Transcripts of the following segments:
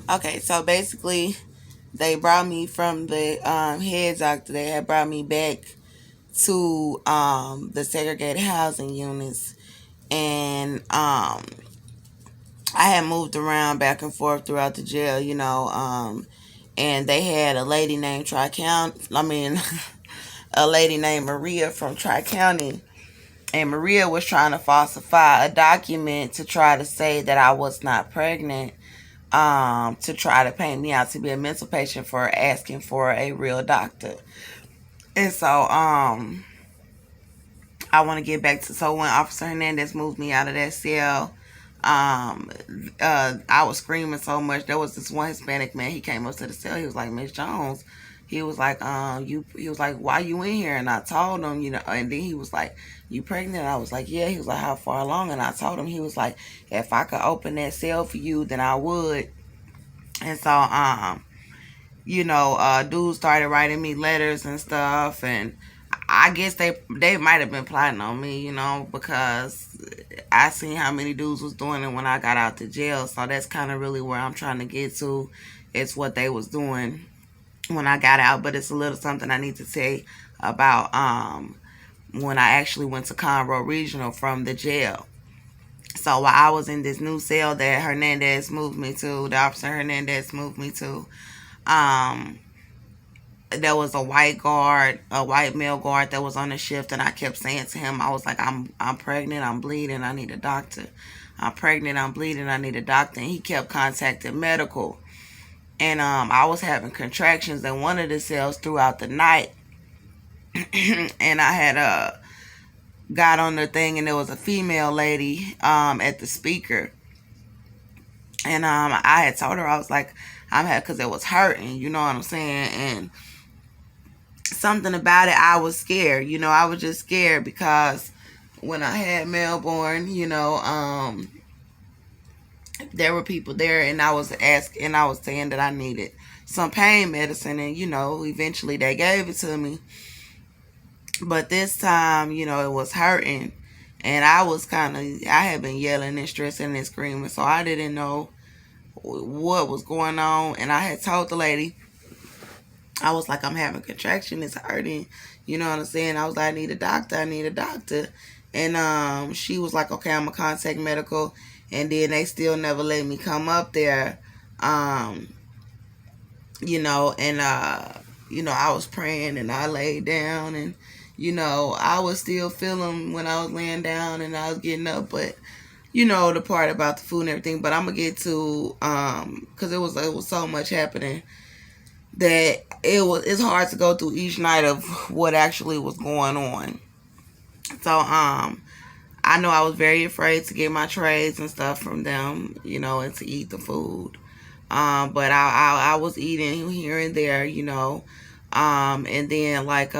Okay, so basically, they brought me from the head doctor. They had brought me back to the segregated housing units, and I had moved around back and forth throughout the jail, and they had a lady named Tri County. I mean, a lady named Maria from Tri County, and Maria was trying to falsify a document to try to say that I was not pregnant, to try to paint me out to be a mental patient for asking for a real doctor. And so, I want to get back to, so when Officer Hernandez moved me out of that cell, I was screaming so much. There was this one Hispanic man. He came up to the cell. He was like, "Miss Jones." He was like, he was like, "Why you in here?" And I told him, and then he was like, "You pregnant?" I was like, "Yeah." He was like, "How far along?" And I told him, he was like, "If I could open that cell for you, then I would." And so, dudes started writing me letters and stuff, and I guess they might have been plotting on me, because I seen how many dudes was doing it when I got out to jail. So that's kind of really where I'm trying to get to. It's what they was doing when I got out, but it's a little something I need to say about when I actually went to Conroe Regional from the jail. So while I was in this new cell that Hernandez moved me to, the officer Hernandez moved me to, um, there was a white guard, a white male guard that was on the shift, and I kept saying to him, I was like, I'm pregnant, I'm bleeding, I need a doctor. I'm pregnant, I'm bleeding, I need a doctor. And he kept contacting medical. And I was having contractions in one of the cells throughout the night. And I had got on the thing, and there was a female lady at the speaker. And I had told her, I was like, I'm had, because it was hurting, you know what I'm saying? And something about it, I was scared. I was just scared because when I had Melbourne, there were people there, and I was saying that I needed some pain medicine, and eventually they gave it to me. But this time, it was hurting, and I had been yelling and stressing and screaming, so I didn't know what was going on. And I had told the lady, I was like, I'm having contraction, it's hurting. You know what I'm saying? I was like, I need a doctor, I need a doctor. And she was like, okay, I'm gonna contact medical. And then they still never let me come up there. Um, and I was praying, and I laid down, and I was still feeling when I was laying down and I was getting up, but the part about the food and everything. But I'm gonna get to because it was so much happening that it's hard to go through each night of what actually was going on. So I know I was very afraid to get my trays and stuff from them, and to eat the food. But I was eating here and there, and then like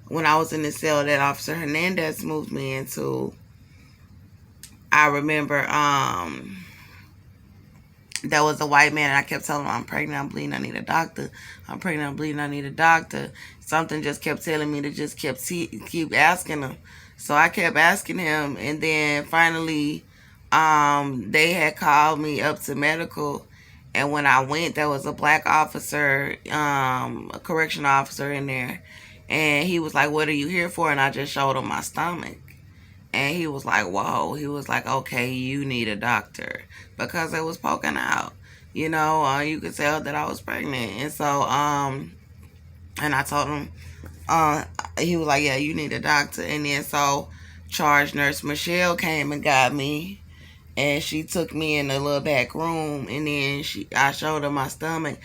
when I was in the cell that Officer Hernandez moved me into, I remember there was a white man, and I kept telling him, I'm pregnant, I'm bleeding, I need a doctor. I'm pregnant, I'm bleeding, I need a doctor. Something just kept telling me to just keep asking him. So I kept asking him, and then finally, they had called me up to medical. And when I went, there was a black officer, a correctional officer in there. And he was like, what are you here for? And I just showed him my stomach. And he was like, whoa. He was like, okay, you need a doctor. Because it was poking out. You could tell that I was pregnant. And so, and I told him, he was like, yeah, you need a doctor. And then so charge nurse Michelle came and got me. And she took me in a little back room. And then I showed her my stomach.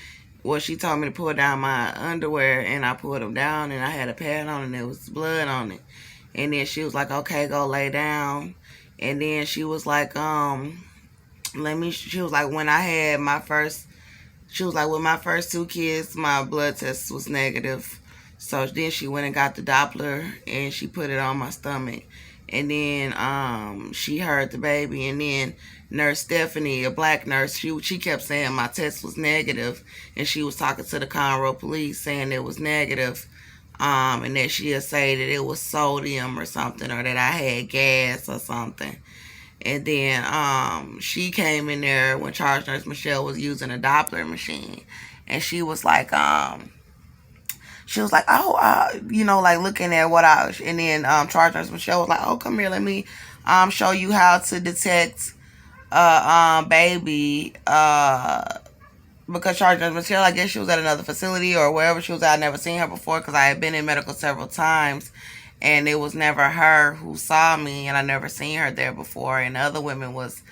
Well, she told me to pull down my underwear. And I pulled them down. And I had a pad on, and there was blood on it. And then she was like, okay, go lay down. And then she was like, she was like, when I had my first, she was like, with my first two kids, my blood test was negative. So then she went and got the Doppler, and she put it on my stomach. And then she heard the baby. And then Nurse Stephanie, a black nurse, she kept saying my test was negative. And she was talking to the Conroe police saying it was negative. And that she'll say that it was sodium or something, or that I had gas or something. And then she came in there when charge nurse Michelle was using a Doppler machine, and she was like, oh, like looking at what I, and then charge nurse Michelle was like, oh, come here, let me show you how to detect baby, because charge nurse Michelle, I guess she was at another facility or wherever she was at. I'd never seen her before because I had been in medical several times, and it was never her who saw me, and I never seen her there before, and other women was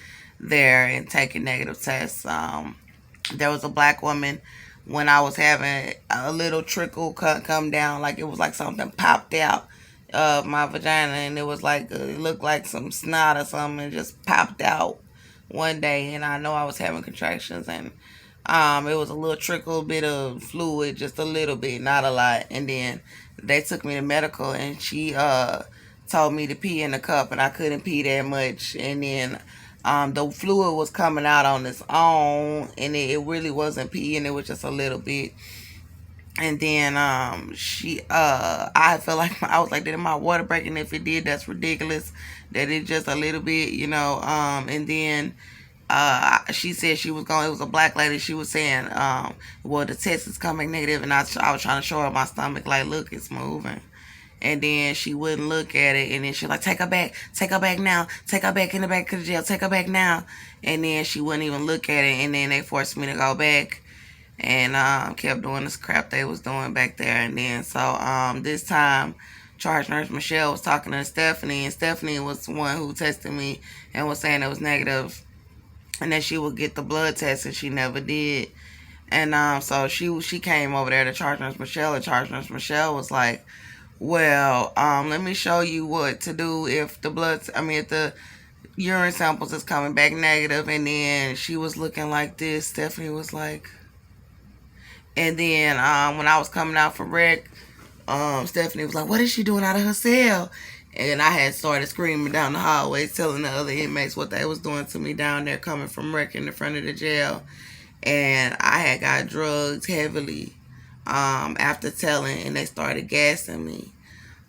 there and taking negative tests. There was a black woman when I was having a little trickle come down, like it was like something popped out of my vagina, and it was like it looked like some snot or something, and just popped out one day, and I know I was having contractions, and it was a little trickle bit of fluid, just a little bit, not a lot, and then they took me to medical, and she told me to pee in the cup, and I couldn't pee that much, and then the fluid was coming out on its own, and it really wasn't pee, and it was just a little bit. And then I felt like I was like, did my water break? And if it did, that's ridiculous. That it just a little bit, and then she said she was going. It was a black lady. She was saying, well, the test is coming negative, and I was trying to show her my stomach, like, look, it's moving. And then she wouldn't look at it, and then she like, take her back now, take her back in the back of the jail, take her back now. And then she wouldn't even look at it, and then they forced me to go back, and kept doing this crap they was doing back there. And then so this time, charge nurse Michelle was talking to Stephanie, and Stephanie was the one who tested me and was saying it was negative, and then she would get the blood test, and she never did. And so she came over there to charge nurse Michelle, and charge nurse Michelle was like, well, let me show you what to do if if the urine samples is coming back negative. And then she was looking like this. Stephanie was like, and then when I was coming out from rec, Stephanie was like, what is she doing out of her cell? And I had started screaming down the hallway, telling the other inmates what they was doing to me down there coming from rec in the front of the jail. And I had got drugged heavily after telling, and they started gassing me.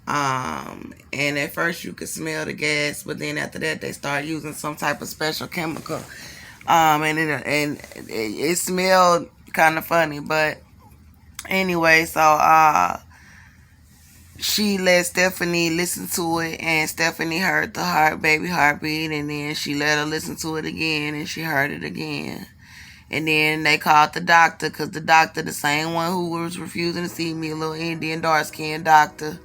And at first you could smell the gas, but then after that they started using some type of special chemical. And it smelled kind of funny, but anyway, so she let Stephanie listen to it, and Stephanie heard the baby heartbeat, and then she let her listen to it again, and she heard it again. And then they called the doctor, because the doctor, the same one who was refusing to see me, a little Indian dark-skinned doctor.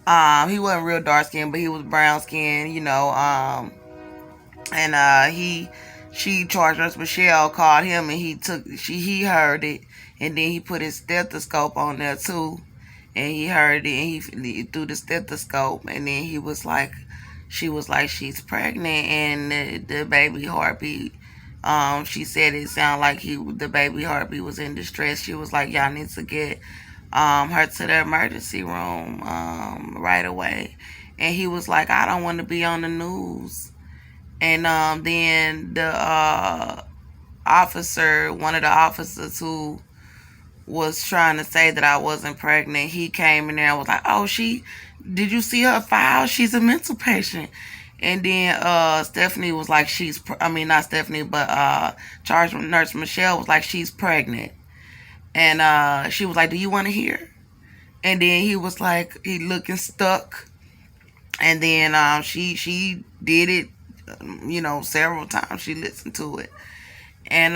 He wasn't real dark-skinned, but he was brown-skinned, she charged nurse Michelle, called him, and he heard it, and then he put his stethoscope on there too, and he heard it, and he threw the stethoscope, and then she was like, she's pregnant, and the baby heartbeat. She said it sounded like the baby heartbeat was in distress. She was like, y'all need to get her to the emergency room right away. And he was like, I don't want to be on the news. And then the one of the officers who was trying to say that I wasn't pregnant, he came in there and was like, oh, did you see her file? She's a mental patient. And then Stephanie was like, not Stephanie, but charge nurse Michelle was like, she's pregnant. And she was like, do you want to hear? And then he was like, he looking stuck. And then she did it, several times. She listened to it. And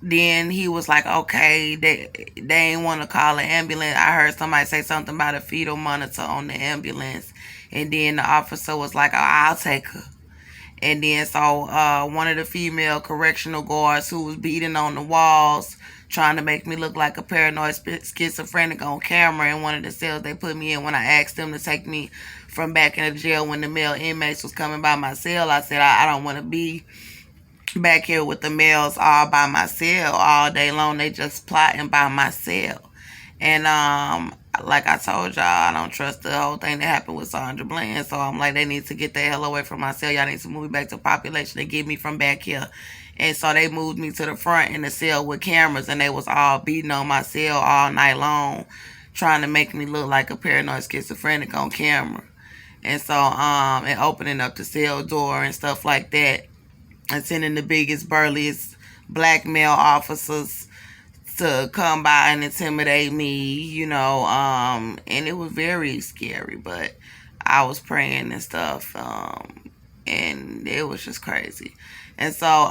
then he was like, okay, they ain't want to call an ambulance. I heard somebody say something about a fetal monitor on the ambulance. And then the officer was like, oh, I'll take her. And then so one of the female correctional guards who was beating on the walls, trying to make me look like a paranoid schizophrenic on camera in one of the cells they put me in, when I asked them to take me from back in the jail when the male inmates was coming by my cell, I said, I don't want to be back here with the males all by my cell all day long. They just plotting by my cell. And like I told y'all, I don't trust the whole thing that happened with Sandra Bland. So I'm like, they need to get the hell away from my cell. Y'all need to move me back to population and get me from back here. And so they moved me to the front in the cell with cameras, and they was all beating on my cell all night long, trying to make me look like a paranoid schizophrenic on camera. And so, and opening up the cell door and stuff like that, and sending the biggest, burliest black male officers to come by and intimidate me, and it was very scary, but I was praying and stuff, and it was just crazy. And so,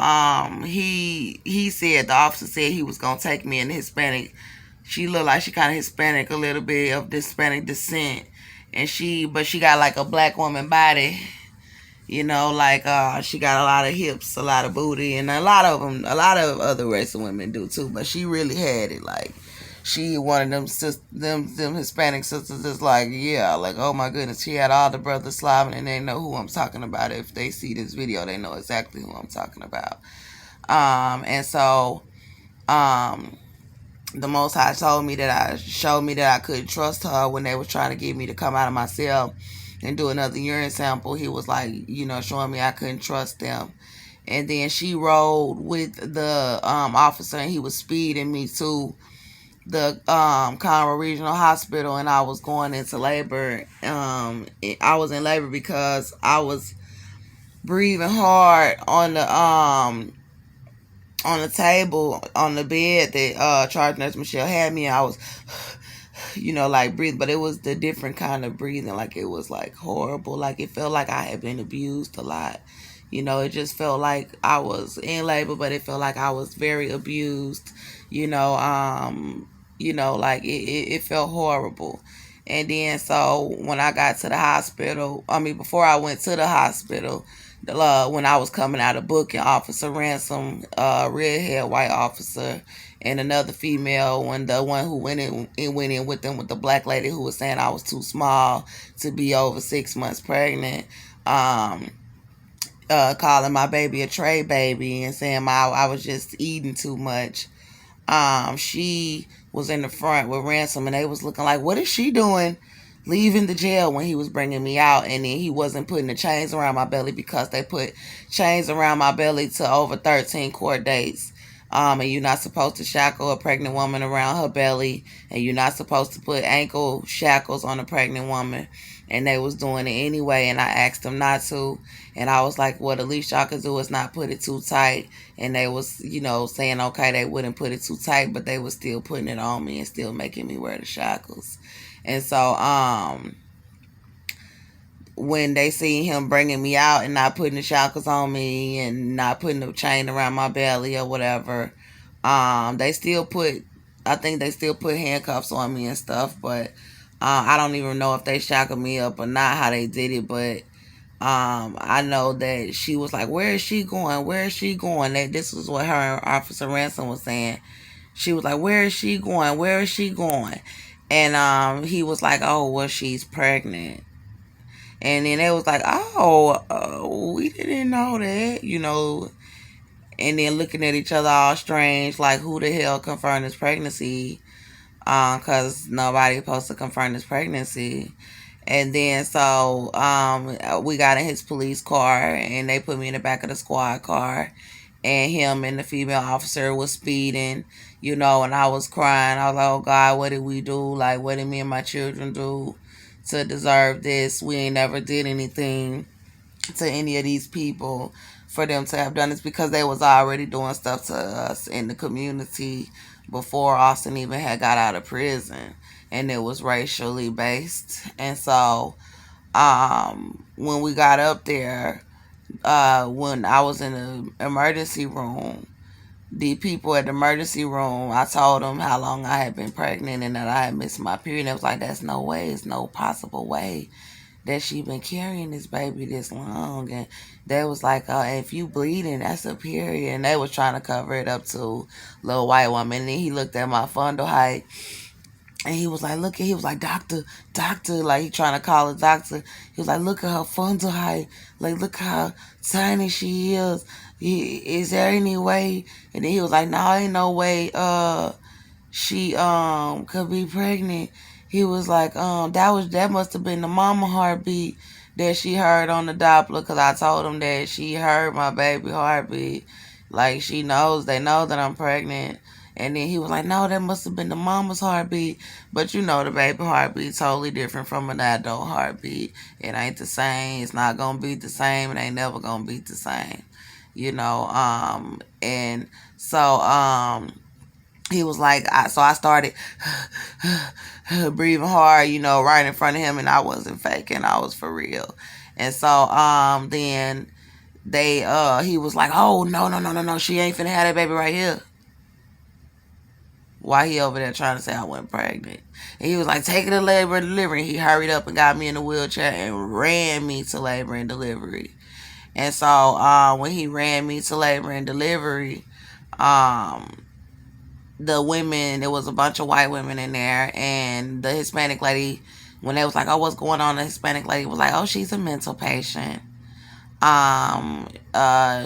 he said, the officer said he was gonna take me in Hispanic. She looked like she kind of Hispanic, a little bit of Hispanic descent, but she got like a black woman body, like she got a lot of hips, a lot of booty, and a lot of other race of women do too. But she really had it. Like she one of them Hispanic sisters is like, yeah, like, oh my goodness, she had all the brothers slobbing, and they know who I'm talking about. If they see this video, they know exactly who I'm talking about. And so, the Most High showed me that I couldn't trust her when they was trying to get me to come out of my cell and do another urine sample. He was like, showing me I couldn't trust them. And then she rode with the officer, and he was speeding me to the Conroe Regional Hospital, and I was going into labor. I was in labor because I was breathing hard on the table, on the bed that charge nurse Michelle had me. I was like breathing, but it was the different kind of breathing. Like it was like horrible. Like it felt like I had been abused a lot. It just felt like I was in labor, but it felt like I was very abused. Like it felt horrible. And then so when I got to the hospital, before I went to the hospital, when I was coming out of booking, Officer Ransom, redhead white officer, and another female, the one who went in with them, with the black lady who was saying I was too small to be over 6 months pregnant, calling my baby a tray baby and saying I was just eating too much. She was in the front with Ransom, and they was looking like, what is she doing leaving the jail when he was bringing me out? And then he wasn't putting the chains around my belly, because they put chains around my belly to over 13 court dates. And you're not supposed to shackle a pregnant woman around her belly, and you're not supposed to put ankle shackles on a pregnant woman. And they was doing it anyway, and I asked them not to. And I was like, well, the least y'all could do is not put it too tight. And they was, saying, okay, they wouldn't put it too tight, but they was still putting it on me and still making me wear the shackles. And so, when they see him bringing me out and not putting the shackles on me and not putting the chain around my belly or whatever, I think they still put handcuffs on me and stuff, but I don't even know if they shackled me up or not, how they did it. But I know that she was like, where is she going? Where is she going? This was what her and Officer Ransom was saying. She was like, where is she going? Where is she going? And he was like, oh, well, she's pregnant. And then they was like, oh, we didn't know that, And then looking at each other all strange, like, who the hell confirmed this pregnancy? Because nobody supposed to confirm this pregnancy. And then so we got in his police car, and they put me in the back of the squad car, and him and the female officer was speeding, and I was crying. I was like, oh God, what did we do? Like, what did me and my children do to deserve this? We ain't never did anything to any of these people for them to have done this, because they was already doing stuff to us in the community before Austin even had got out of prison, and it was racially based. And so when we got up there, when I was in the emergency room, the people at the emergency room, I told them how long I had been pregnant and that I had missed my period. It was like, that's no way, it's no possible way that she been carrying this baby this long. And they was like, if you bleeding, that's a period. And they was trying to cover it up to little white woman. And then he looked at my fundal height, and he was like, he was like, doctor, like he trying to call a doctor. He was like, look at her fundal height. Like, look how tiny she is. Is there any way? And then he was like, no, ain't no way she could be pregnant. He was like, that must have been the mama heartbeat that she heard on the Doppler, because I told him that she heard my baby heartbeat. Like, they know that I'm pregnant. And then he was like, no, that must have been the mama's heartbeat. But you know, the baby heartbeat totally different from an adult heartbeat. It ain't the same. It's not going to be the same. It ain't never going to be the same. You know, and so, he was like, so I started breathing hard, you know, right in front of him, and I wasn't faking. I was for real. And so, then he was like, oh, no, no, no, no, no, she ain't finna have that baby right here. Why he over there trying to say I wasn't pregnant? And he was like, take it to labor and delivery. He hurried up and got me in the wheelchair and ran me to labor and delivery. And so, when he ran me to labor and delivery, the women, there was a bunch of white women in there, and the Hispanic lady, when they was like, oh, what's going on, the Hispanic lady was like, oh, she's a mental patient.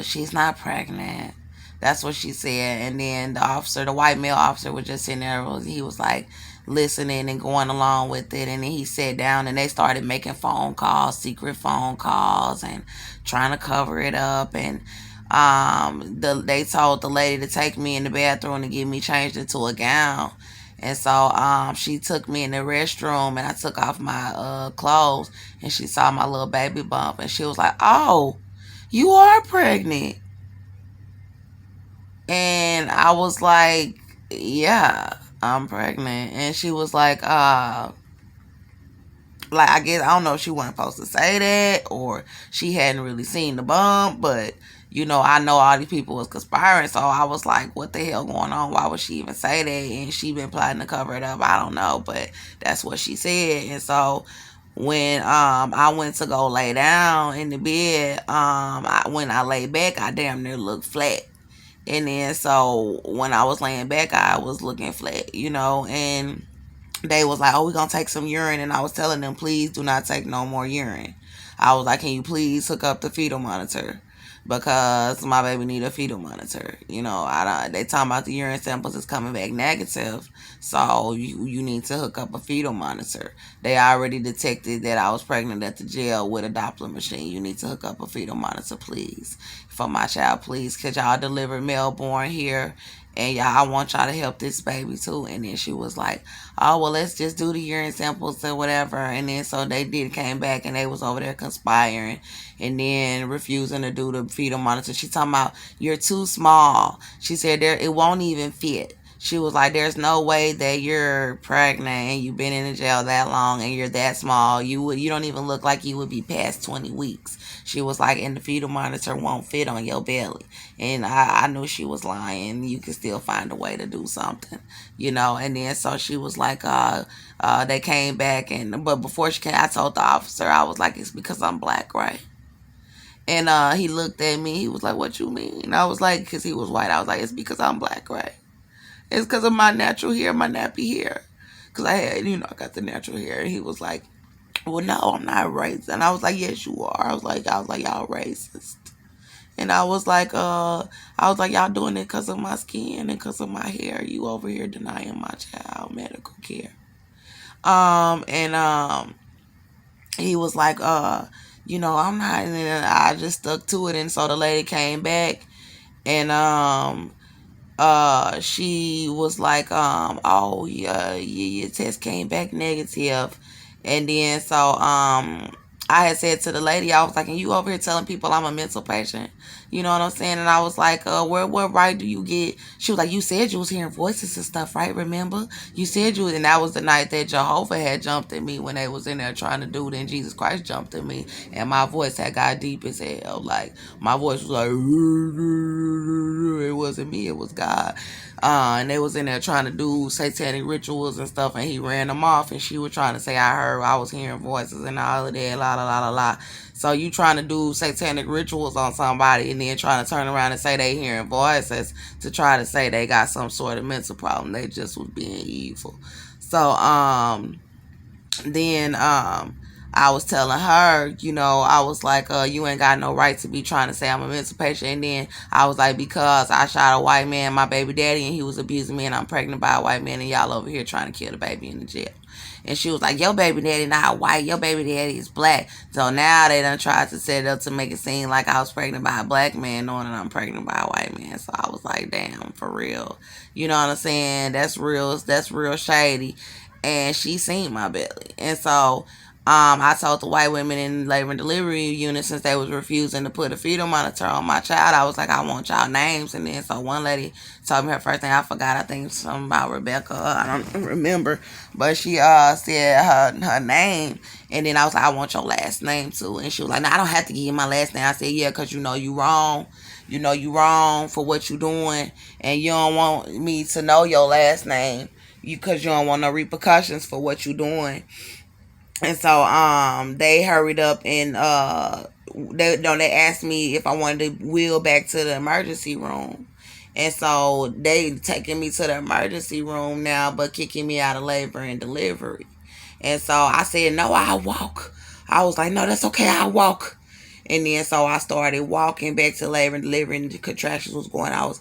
She's not pregnant. That's what she said. And then the white male officer was just sitting there. He was like listening and going along with it. And then he sat down and they started making phone calls, secret phone calls, and trying to cover it up. And they told the lady to take me in the bathroom and get me changed into a gown. And so she took me in the restroom, and I took off my clothes, and she saw my little baby bump, and she was like, oh, you are pregnant. And I was like, yeah, I'm pregnant. And she was like, I guess, I don't know if she wasn't supposed to say that or she hadn't really seen the bump, but you know, I know all these people was conspiring, so I was like, what the hell going on? Why would she even say that? And she been plotting to cover it up. I don't know, but that's what she said. And so when I went to go lay down in the bed, when I lay back, I damn near looked flat. And then so when I was laying back, I was looking flat, you know, and they was like, oh, we're going to take some urine. And I was telling them, please do not take no more urine. I was like, can you please hook up the fetal monitor? Because my baby need a fetal monitor. You know, they talking about the urine samples is coming back negative. So you need to hook up a fetal monitor. They already detected that I was pregnant at the jail with a Doppler machine. You need to hook up a fetal monitor, please. For my child, please. Because y'all delivered Melbourne here. And y'all, I want y'all to help this baby too. And then she was like, oh, well, let's just do the urine samples or whatever. And then so they came back, and they was over there conspiring and then refusing to do the fetal monitor. She talking about, you're too small. She said it won't even fit. She was like, there's no way that you're pregnant and you've been in the jail that long and you're that small. You don't even look like you would be past 20 weeks. She was like, and the fetal monitor won't fit on your belly. And I knew she was lying. You can still find a way to do something, you know. And then so she was like, they came back, but before she came, I told the officer, I was like, it's because I'm black, right? And he looked at me. He was like, what you mean? I was like, because he was white. I was like, it's because I'm black, right? It's because of my natural hair, my nappy hair. Because I got the natural hair. And he was like, well, no, I'm not racist. And I was like, yes, you are. I was like, y'all racist. And I was like, y'all doing it because of my skin and because of my hair. You over here denying my child medical care. He was like, I'm not. And I just stuck to it. And so the lady came back, and she was like, oh yeah, your test came back negative. And then so I had said to the lady, I was like, and you over here telling people I'm a mental patient? You know what I'm saying? And I was like, what right do you get? She was like, you said you was hearing voices and stuff, right? Remember? You said and that was the night that Jehovah had jumped at me when they was in there trying to do it, and Jesus Christ jumped at me, and my voice had got deep as hell. Like, my voice was like, it wasn't me, it was God. And they was in there trying to do satanic rituals and stuff, and he ran them off, and she was trying to say I was hearing voices and all of that, la la la la la. So you trying to do satanic rituals on somebody and then trying to turn around and say they hearing voices to try to say they got some sort of mental problem. They just was being evil. So then I was telling her, I was like, you ain't got no right to be trying to say I'm a mental patient. And then I was like, because I shot a white man, my baby daddy, and he was abusing me, and I'm pregnant by a white man, and y'all over here trying to kill the baby in the jail. And she was like, your baby daddy not white, your baby daddy is black. So now they done tried to set it up to make it seem like I was pregnant by a black man, knowing that I'm pregnant by a white man. So I was like, damn, for real. You know what I'm saying? That's real shady. And she seen my belly. And so I told the white women in labor and delivery unit, since they was refusing to put a fetal monitor on my child, I was like, I want y'all names. And then so one lady told me her first name. I forgot. I think something about Rebecca. I don't remember. But she said her name. And then I was like, I want your last name too. And she was like, no, I don't have to give you my last name. I said, yeah, because you know you wrong. You know you wrong for what you doing. And you don't want me to know your last name. Because you don't want no repercussions for what you doing. And so they hurried up and they asked me if I wanted to wheel back to the emergency room. And so they taking me to the emergency room now, but kicking me out of labor and delivery. And so I said, no, I'll walk. I was like, no, that's okay, I'll walk. And then so I started walking back to labor and delivery, and the contractions was going. I was,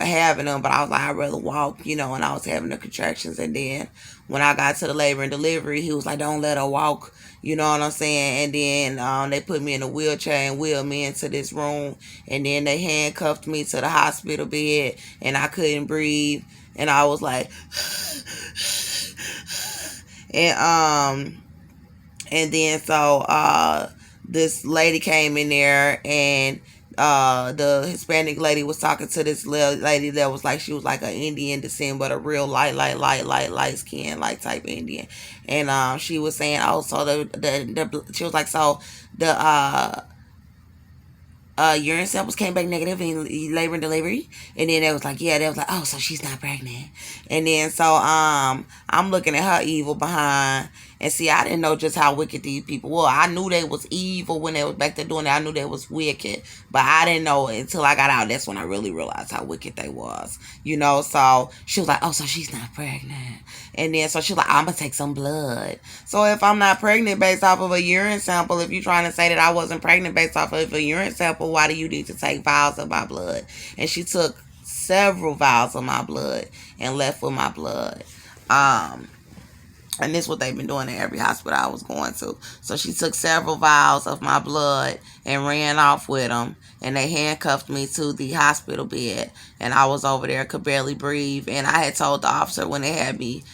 having them, but I was like, I'd rather walk, and I was having the contractions. And then when I got to the labor and delivery, he was like, don't let her walk. You know what I'm saying? And then they put me in a wheelchair and wheeled me into this room. And then they handcuffed me to the hospital bed, and I couldn't breathe. And I was like, and then so this lady came in there, and the Hispanic lady was talking to this lady that was like, she was like an Indian descent, but a real light skin, like type Indian. And she was saying, oh, so she was like, so the urine samples came back negative in labor and delivery. And then they was like, yeah, they was like, oh, so she's not pregnant. And then so I'm looking at her evil behind. And see, I didn't know just how wicked these people were. I knew they was evil when they was back there doing that. I knew they was wicked, but I didn't know it until I got out. That's when I really realized how wicked they was. So she was like, oh, so she's not pregnant. And then so she was like, I'm gonna take some blood. So if I'm not pregnant based off of a urine sample, if you're trying to say that I wasn't pregnant based off of a urine sample, why do you need to take vials of my blood? And she took several vials of my blood and left with my blood. And this is what they've been doing at every hospital I was going to. So she took several vials of my blood and ran off with them. And they handcuffed me to the hospital bed. And I was over there, could barely breathe. And I had told the officer when they had me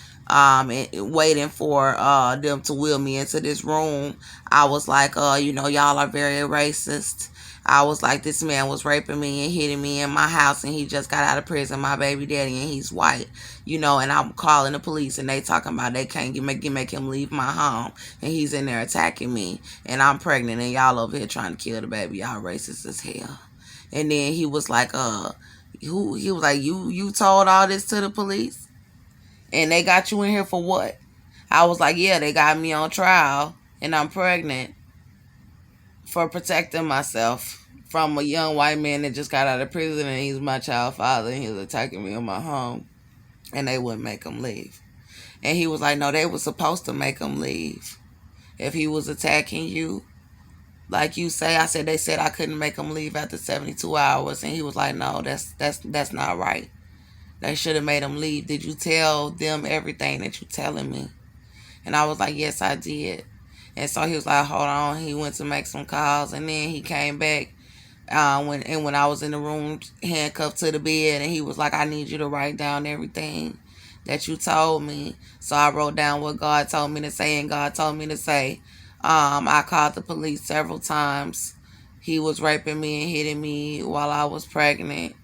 waiting for them to wheel me into this room, I was like, y'all are very racist. I was like, this man was raping me and hitting me in my house, and he just got out of prison, my baby daddy, and he's white, and I'm calling the police, and they talking about they can't make him leave my home, and he's in there attacking me, and I'm pregnant, and y'all over here trying to kill the baby. Y'all racist as hell. And then he was like, he was like, you told all this to the police, and they got you in here for what? I was like, yeah, they got me on trial, and I'm pregnant, for protecting myself from a young white man that just got out of prison, and he's my child father, and he was attacking me in my home, and they wouldn't make him leave. And he was like, no, they were supposed to make him leave if he was attacking you, like you say. I said, they said I couldn't make him leave after 72 hours, and he was like, no, that's not right. They should have made him leave. Did you tell them everything that you're telling me? And I was like, yes, I did. And so he was like, hold on. He went to make some calls, and then he came back when I was in the room handcuffed to the bed, and he was like, I need you to write down everything that you told me. So I wrote down what God told me to say, and God told me to say, I called the police several times. He was raping me and hitting me while I was pregnant.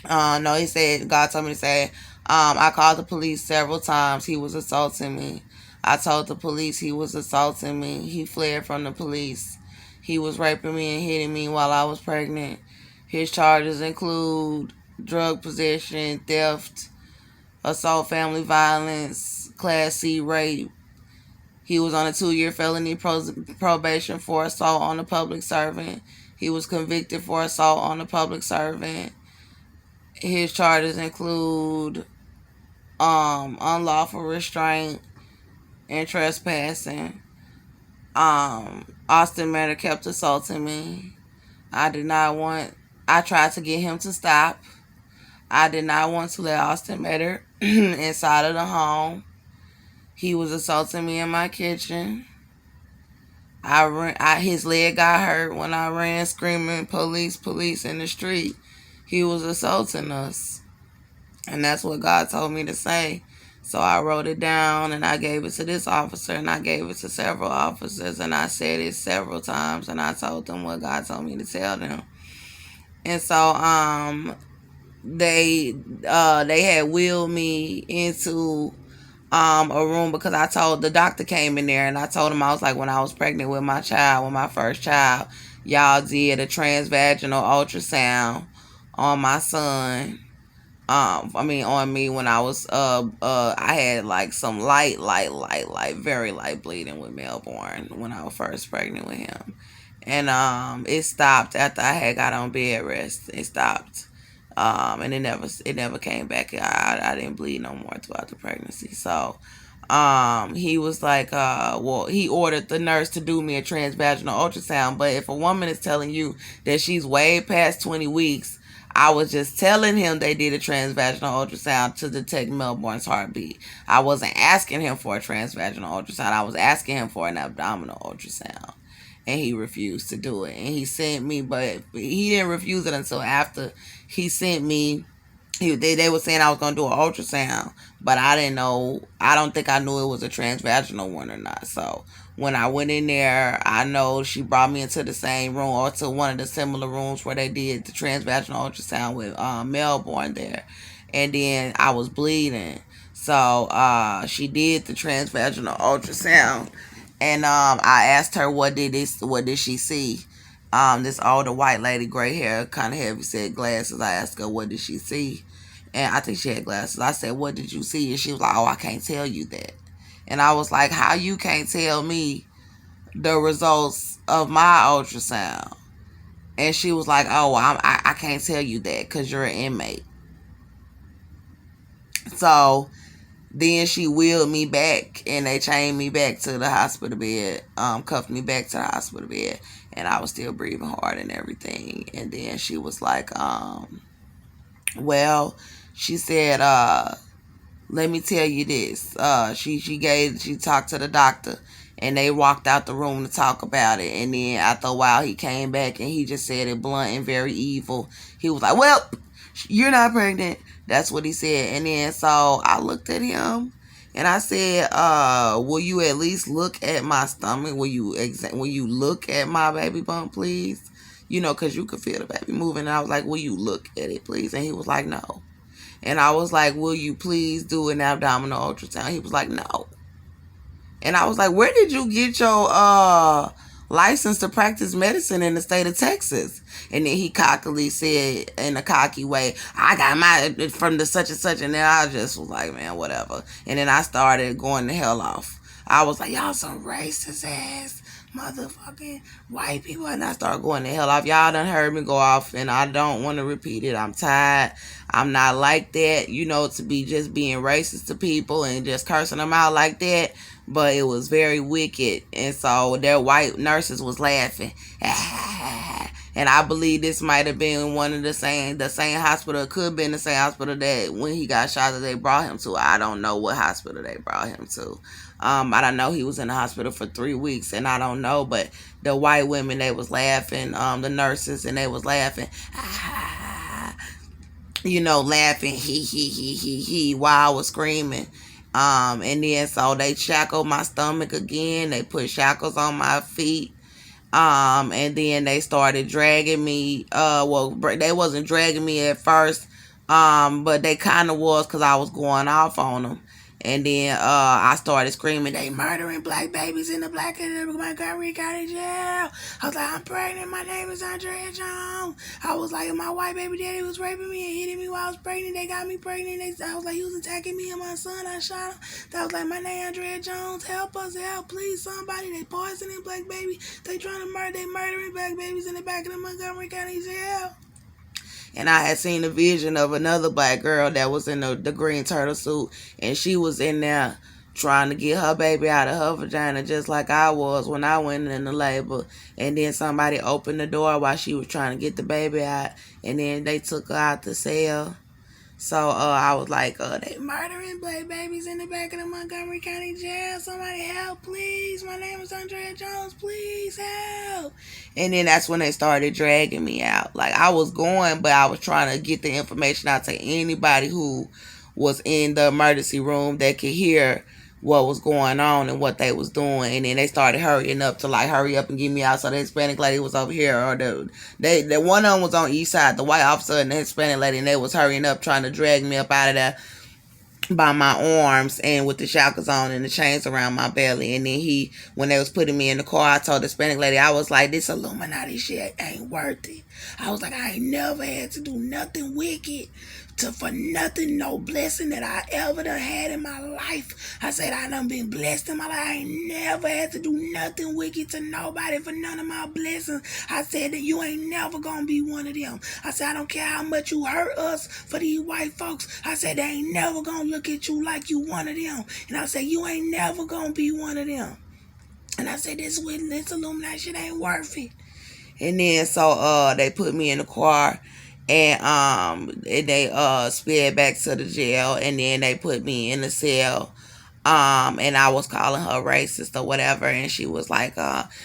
No, he said, God told me to say, I called the police several times. He was assaulting me. I told the police he was assaulting me. He fled from the police. He was raping me and hitting me while I was pregnant. His charges include drug possession, theft, assault, family violence, Class C rape. He was on a 2-year felony probation for assault on a public servant. He was convicted for assault on a public servant. His charges include unlawful restraint and trespassing. Austin Matter kept assaulting me. I tried to get him to stop. I did not want to let Austin Matter inside of the home. He was assaulting me in my kitchen. His leg got hurt when I ran screaming, police, police in the street. He was assaulting us. And that's what God told me to say. So I wrote it down and I gave it to this officer and I gave it to several officers and I said it several times and I told them what God told me to tell them. And so they had wheeled me into a room because I told the doctor came in there and I told him, I was like, when I was pregnant with my child, with my first child, y'all did a transvaginal ultrasound on my son. On me when I was I had like some light, very light bleeding with Melbourne when I was first pregnant with him. And it stopped after I had got on bed rest. It stopped. And it never came back. I didn't bleed no more throughout the pregnancy. So he was like, well, he ordered the nurse to do me a transvaginal ultrasound. But if a woman is telling you that she's way past 20 weeks, I was just telling him they did a transvaginal ultrasound to detect Melbourne's heartbeat. I wasn't asking him for a transvaginal ultrasound. I was asking him for an abdominal ultrasound. And he refused to do it. And he sent me, but he didn't refuse it until after he sent me. They were saying I was going to do an ultrasound, but I didn't know. I don't think I knew it was a transvaginal one or not. So when I went in there, I know she brought me into the same room or to one of the similar rooms where they did the transvaginal ultrasound with Melbourne there. And then I was bleeding. So she did the transvaginal ultrasound. And I asked her what did she see? This older white lady, gray hair, kind of heavy set glasses. I asked her what did she see, and I think she had glasses. I said, what did you see? And she was like, oh, I can't tell you that. And I was like, how you can't tell me the results of my ultrasound? And she was like, oh, I can't tell you that because you're an inmate. So then she wheeled me back and they chained me back to the hospital bed, cuffed me back to the hospital bed, and I was still breathing hard and everything. And then she was like, well, she said, let me tell you this. She talked to the doctor and they walked out the room to talk about it. And then after a while he came back and he just said it blunt and very evil. He was like, well, you're not pregnant. That's what he said. And then so I looked at him and I said, will you at least look at my stomach? Will you look at my baby bump, please? You know, because you could feel the baby moving. And I was like, will you look at it, please? And he was like, no. And I was like, will you please do an abdominal ultrasound? He was like, no. And I was like, where did you get your license to practice medicine in the state of Texas? And then he cockily said in a cocky way, I got my from the such and such. And then I just was like, man, whatever. And then I started going the hell off. I was like, y'all some racist ass motherfucking white people. And I started going the hell off. Y'all done heard me go off and I don't want to repeat it. I'm tired. I'm not like that, you know, to be just being racist to people and just cursing them out like that. But it was very wicked. And so their white nurses was laughing. And I believe this might have been one of the same hospital. It could have been the same hospital that when he got shot that they brought him to. I don't know what hospital they brought him to. I don't know. He was in the hospital for 3 weeks and I don't know. But the white women, they was laughing. The nurses, and they was laughing. You know, laughing. He while I was screaming. And then so they shackled my stomach again. They put shackles on my feet. And then they started dragging me. Well, they wasn't dragging me at first. But they kind of was because I was going off on them. And then I started screaming, they murdering black babies in the black and Montgomery County jail. I was like, I'm pregnant. My name is Andrea Jones. I was like, my white baby daddy was raping me and hitting me while I was pregnant. They got me pregnant. I was like, he was attacking me and my son. I shot him. I was like, my name Andrea Jones. Help us. Help, please, somebody. They poisoning black baby. They murdering black babies in the back of the Montgomery County jail. And I had seen a vision of another black girl that was in the green turtle suit. And she was in there trying to get her baby out of her vagina just like I was when I went in the labor. And then somebody opened the door while she was trying to get the baby out. And then they took her out the cell. So I was like, they murdering black babies in the back of the Montgomery County Jail. Somebody help, please. My name is Andrea Jones. Please help. And then that's when they started dragging me out. Like I was going, but I was trying to get the information out to anybody who was in the emergency room that could hear what was going on and what they was doing. And then they started hurrying up to like hurry up and get me out. So the Hispanic lady was over here, or the one of them was on east side, the white officer and the Hispanic lady, and they was hurrying up trying to drag me up out of there by my arms and with the shackles on and the chains around my belly. And then when they was putting me in the car, I told the Hispanic lady, I was like, this Illuminati shit ain't worth it. I was like, I ain't never had to do nothing wicked for nothing, no blessing that I ever done had in my life. I said, I done been blessed in my life. I ain't never had to do nothing wicked to nobody for none of my blessings. I said that you ain't never gonna be one of them. I said, I don't care how much you hurt us for these white folks. I said, they ain't never gonna look at you like you one of them. And I said, you ain't never gonna be one of them. And I said, this Illuminati shit ain't worth it. And then so they put me in the car, and they sped back to the jail, and then they put me in the cell. And I was calling her racist or whatever, and she was like,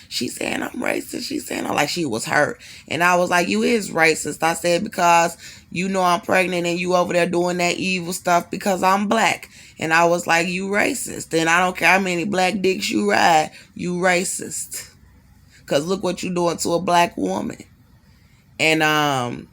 she's saying I'm racist. She's saying I'm like, she was hurt. And I was like, you is racist. I said, because you know I'm pregnant and you over there doing that evil stuff because I'm black. And I was like, you racist. And I don't care how many black dicks you ride, you racist. Because look what you doing to a black woman. And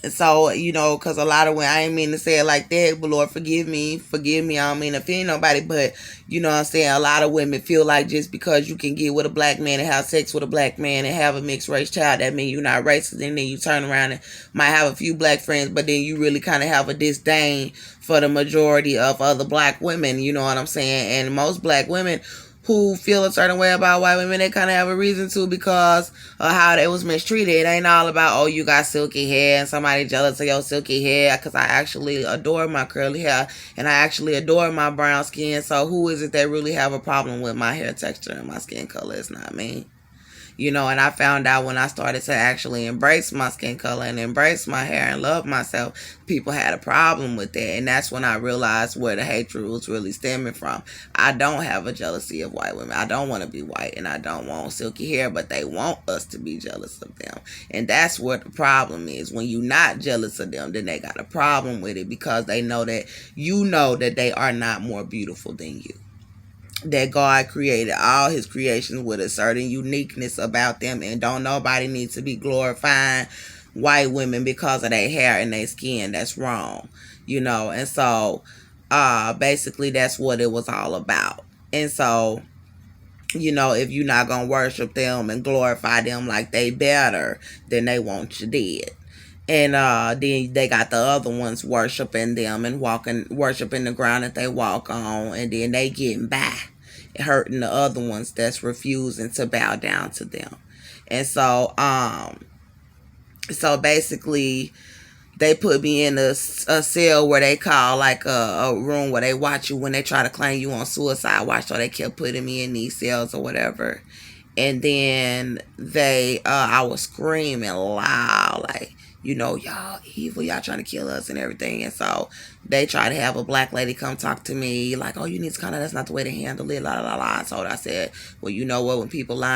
so, because a lot of women, I ain't mean to say it like that, but Lord, forgive me. I don't mean to offend nobody, but you know what I'm saying? A lot of women feel like just because you can get with a black man and have sex with a black man and have a mixed race child, that means you're not racist. And then you turn around and might have a few black friends, but then you really kind of have a disdain for the majority of other black women, you know what I'm saying? And most black women who feel a certain way about white women, they kind of have a reason to, because of how they was mistreated. It ain't all about, oh, you got silky hair and somebody jealous of your silky hair, because I actually adore my curly hair and I actually adore my brown skin. So who is it that really have a problem with my hair texture and my skin color? It's not me. And I found out when I started to actually embrace my skin color and embrace my hair and love myself, people had a problem with that. And that's when I realized where the hatred was really stemming from. I don't have a jealousy of white women. I don't want to be white and I don't want silky hair, but they want us to be jealous of them. And that's what the problem is. When you're not jealous of them, then they got a problem with it, because they know that they are not more beautiful than you. That God created all his creations with a certain uniqueness about them, and don't nobody need to be glorifying white women because of their hair and their skin. That's wrong. And so basically that's what it was all about. And so if you're not gonna worship them and glorify them like they better, then they want you dead. And then they got the other ones worshiping them and worshiping the ground that they walk on, and then they getting by, hurting the other ones that's refusing to bow down to them. And so basically they put me in a cell where they call like a room where they watch you when they try to claim you on suicide watch. So they kept putting me in these cells or whatever. And then I was screaming loud, like, y'all evil, y'all trying to kill us and everything. And so they tried to have a black lady come talk to me, like, oh, you need to that's not the way to handle it, la la la la. So I said, well, you know what, when people lie